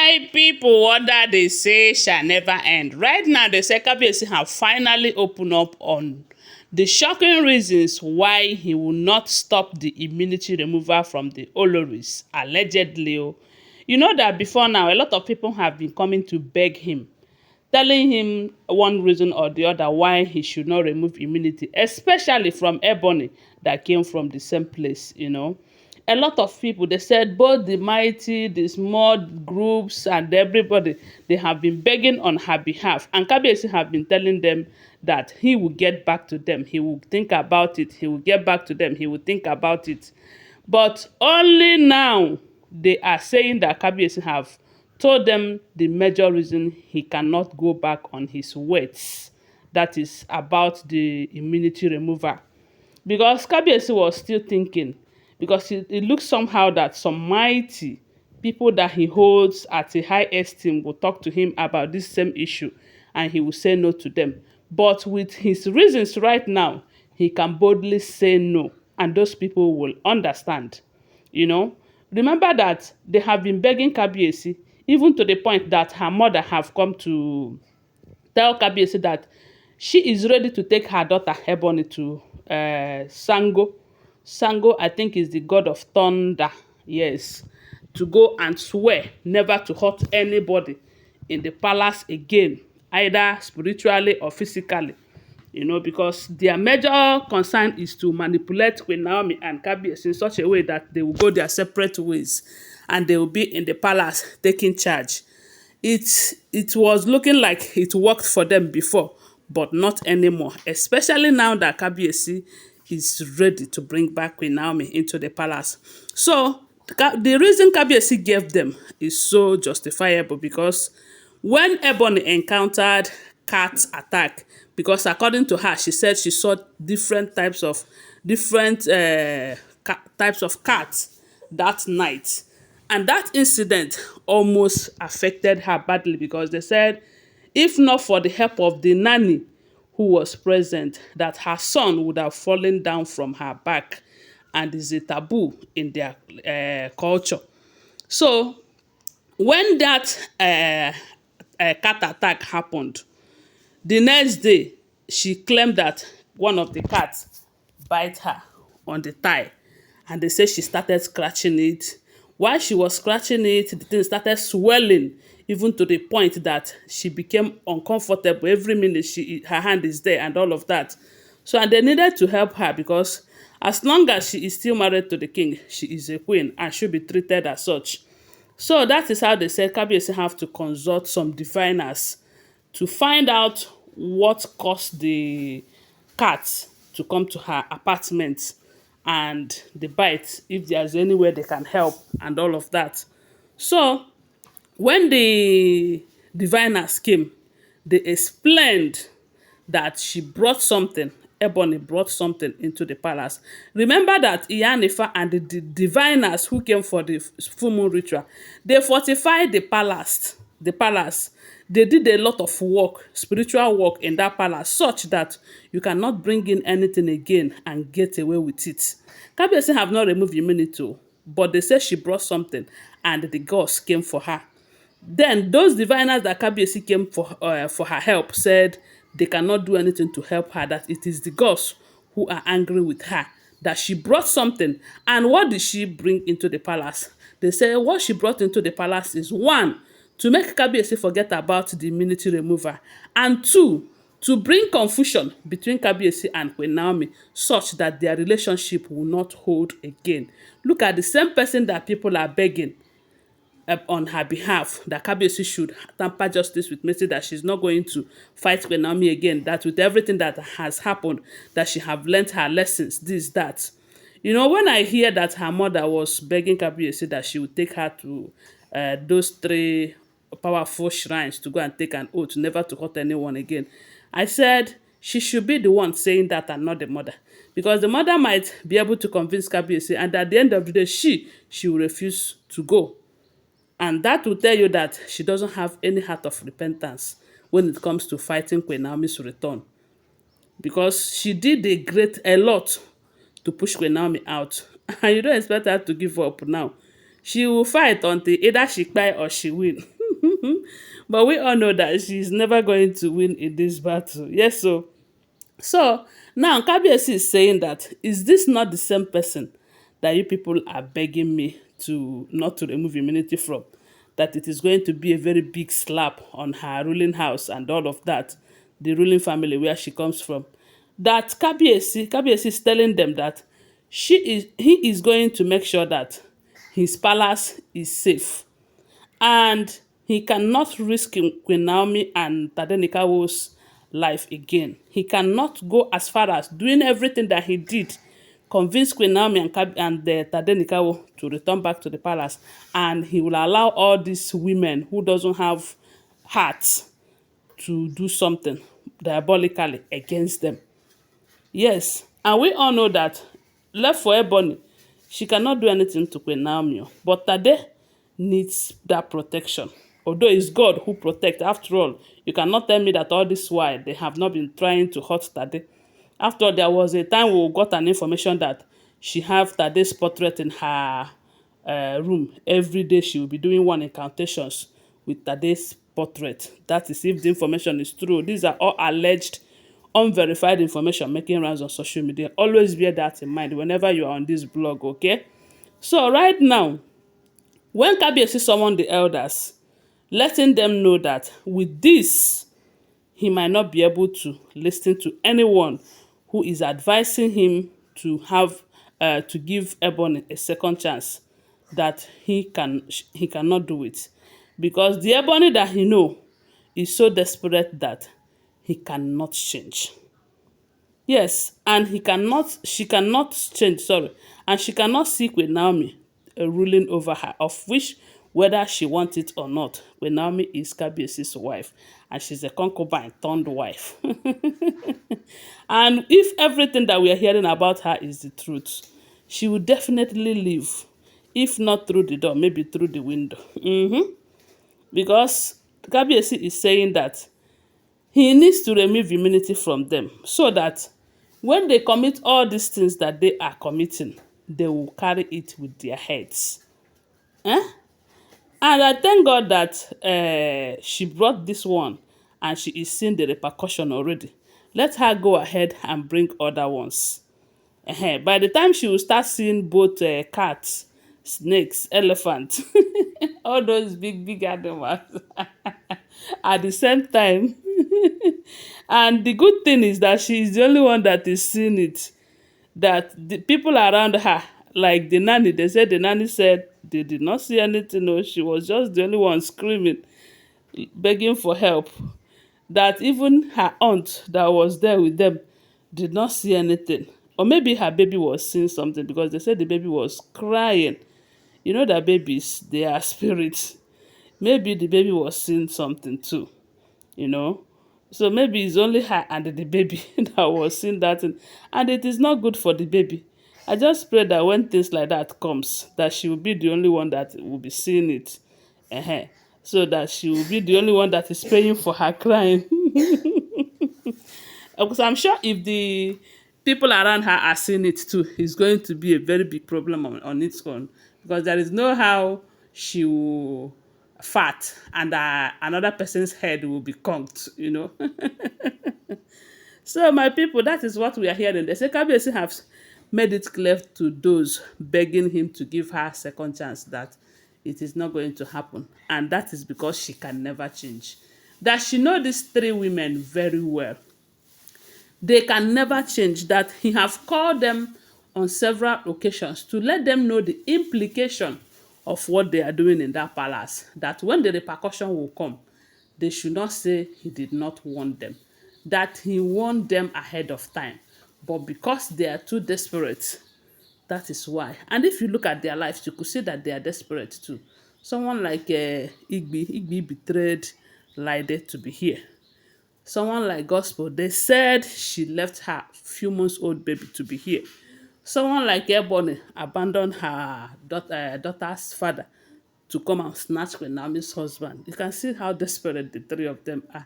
My people, what that they say shall never end. Right now, the Kabiyesi have finally opened up on the shocking reasons why he will not stop the immunity removal from the Olories, allegedly. You know that before now, a lot of people have been coming to beg him, telling him one reason or the other why he should not remove immunity, especially from Ebony that came from the same place. A lot of people, they said both the mighty, the small groups, and everybody, they have been begging on her behalf. And Kabiyesi have been telling them that he will get back to them. He will think about it. He will get back to them. He will think about it. But only now they are saying that Kabiyesi have told them the major reason he cannot go back on his words. That is about the immunity removal. Because Kabiyesi was still thinking, because it looks somehow that some mighty people that he holds at a high esteem will talk to him about this same issue and he will say no to them. But with his reasons right now, he can boldly say no and those people will understand. You know, remember that they have been begging Kabiyesi even to the point that her mother have come to tell Kabiyesi that she is ready to take her daughter Ebony to Sango. Sango, I think, is the god of thunder. Yes, to go and swear never to hurt anybody in the palace again, either spiritually or physically. Because their major concern is to manipulate Queen Naomi and Kabiyesi in such a way that they will go their separate ways and they will be in the palace taking charge. It was looking like it worked for them before, but not anymore, especially now that Kabiyesi is ready to bring back Queen Naomi into the palace. So the reason Kabiyesi gave them is so justifiable, because when Ebony encountered cat attack, because according to her, she said she saw different types of cats that night. And that incident almost affected her badly, because they said if not for the help of the nanny who was present, that her son would have fallen down from her back, and is a taboo in their culture. So when that cat attack happened, the next day she claimed that one of the cats bite her on the thigh, and they say she started scratching it. While she was scratching it, the thing started swelling, even to the point that she became uncomfortable. Every minute her hand is there and all of that. So, and they needed to help her, because as long as she is still married to the king, she is a queen and should be treated as such. So that is how they said Kabiyesi have to consult some diviners to find out what caused the cat to come to her apartment and the bite, if there's any way they can help and all of that. So when the diviners came, they explained that she brought something. Ebony brought something into the palace. Remember that Iyanifa and the diviners who came for the full moon ritual, they fortified the palace. They did a lot of work, spiritual work in that palace, such that you cannot bring in anything again and get away with it. Kabiyesi have not removed immunity, but they say she brought something and the gods came for her. Then those diviners that Kabiyesi came for her help said they cannot do anything to help her, that it is the gods who are angry with her, that she brought something. And what did she bring into the palace? They say what she brought into the palace is, one, to make Kabiyesi forget about the immunity remover, and two, to bring confusion between Kabiyesi and Queen Naomi, such that their relationship will not hold again. Look at the same person that people are begging on her behalf, that Kabiyesi should tamper justice with Mercy, that she's not going to fight Queen Naomi again, that with everything that has happened, that she have learnt her lessons, this, that. When I hear that her mother was begging Kabiyesi that she would take her to those three powerful shrines to go and take an oath never to hurt anyone again, I said she should be the one saying that and not the mother. Because the mother might be able to convince Kabiyesi, and at the end of the day, she will refuse to go. And that will tell you that she doesn't have any heart of repentance when it comes to fighting Queen Naomi's return. Because she did a lot to push Queen Naomi out. And you don't expect her to give up now. She will fight until either she cry or she win. But we all know that she's never going to win in this battle. Yes, so now Kabiyesi is saying that, is this not the same person that you people are begging me to not to remove immunity from? That it is going to be a very big slap on her ruling house and all of that, the ruling family where she comes from. That Kabiyesi is telling them that he is going to make sure that his palace is safe, and he cannot risk Queen Naomi and Tadenikawo's life again. He cannot go as far as doing everything that he did, convince Queen Naomi and Tadenikawo to return back to the palace, and he will allow all these women who doesn't have hearts to do something diabolically against them. Yes, and we all know that left for Ebony, she cannot do anything to Queen Naomi, but Tade needs that protection. Although it's God who protects, after all, you cannot tell me that all this while they have not been trying to hurt Tade. After all, there was a time we got an information that she have Tade's portrait in her room. Every day she will be doing one incantations with Tade's portrait. That is if the information is true. These are all alleged, unverified information making rounds on social media. Always bear that in mind whenever you are on this blog, okay? So right now, when Kabiyesi summoned the elders, letting them know that with this, he might not be able to listen to anyone who is advising him to have to give Ebony a second chance, that he cannot do it, because the Ebony that he know is so desperate that he cannot change. Yes, and she cannot change, sorry, and she cannot seek with Naomi a ruling over her, of which, whether she wants it or not, when Naomi is Kabiyesi's wife, and she's a concubine turned wife. And if everything that we are hearing about her is the truth, she will definitely leave, if not through the door, maybe through the window. Because Kabiyesi is saying that he needs to remove immunity from them, so that when they commit all these things that they are committing, they will carry it with their heads. Eh? And I thank God that she brought this one and she is seeing the repercussion already. Let her go ahead and bring other ones. By the time she will start seeing both cats, snakes, elephants, all those big animals at the same time. And the good thing is that she is the only one that is seeing it. That the people around her, like the nanny, they said the nanny said they did not see anything. No, she was just the only one screaming, begging for help. That even her aunt that was there with them did not see anything. Or maybe her baby was seeing something, because they said the baby was crying. You know that babies, they are spirits. Maybe the baby was seeing something too, you know. So maybe it's only her and the baby that was seeing that thing. And it is not good for the baby. I just pray that when things like that comes, that she will be the only one that will be seeing it. So that she will be the only one that is paying for her crime. Because I'm sure if the people around her are seeing it too, it's going to be a very big problem on its own. Because there is no how she will fart and another person's head will be conked, you know. So my people, that is what we are hearing. They say Kabiyesi has made it clear to those begging him to give her a second chance that it is not going to happen. And that is because she can never change. That she know these three women very well. They can never change. That he have called them on several occasions to let them know the implication of what they are doing in that palace. That when the repercussion will come, they should not say he did not warn them. That he warned them ahead of time. But because they are too desperate, that is why. And if you look at their lives, you could see that they are desperate too. Someone like Igbi betrayed Laide to be here. Someone like Gospel, they said she left her few months old baby to be here. Someone like Ebony abandoned her daughter's father to come and snatch Queen Naomi's husband. You can see how desperate the three of them are.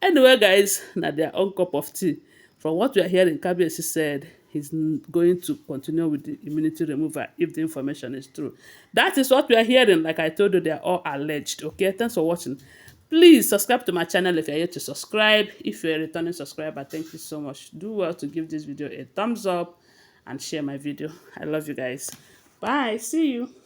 Anyway, guys, now their own cup of tea. From what we are hearing, Kabiyesi said he's going to continue with the immunity removal if the information is true. That is what we are hearing. Like I told you, they are all alleged. Okay, thanks for watching. Please subscribe to my channel if you're yet to subscribe. If you're a returning subscriber, thank you so much. Do well to give this video a thumbs up and share my video. I love you guys. Bye. See you.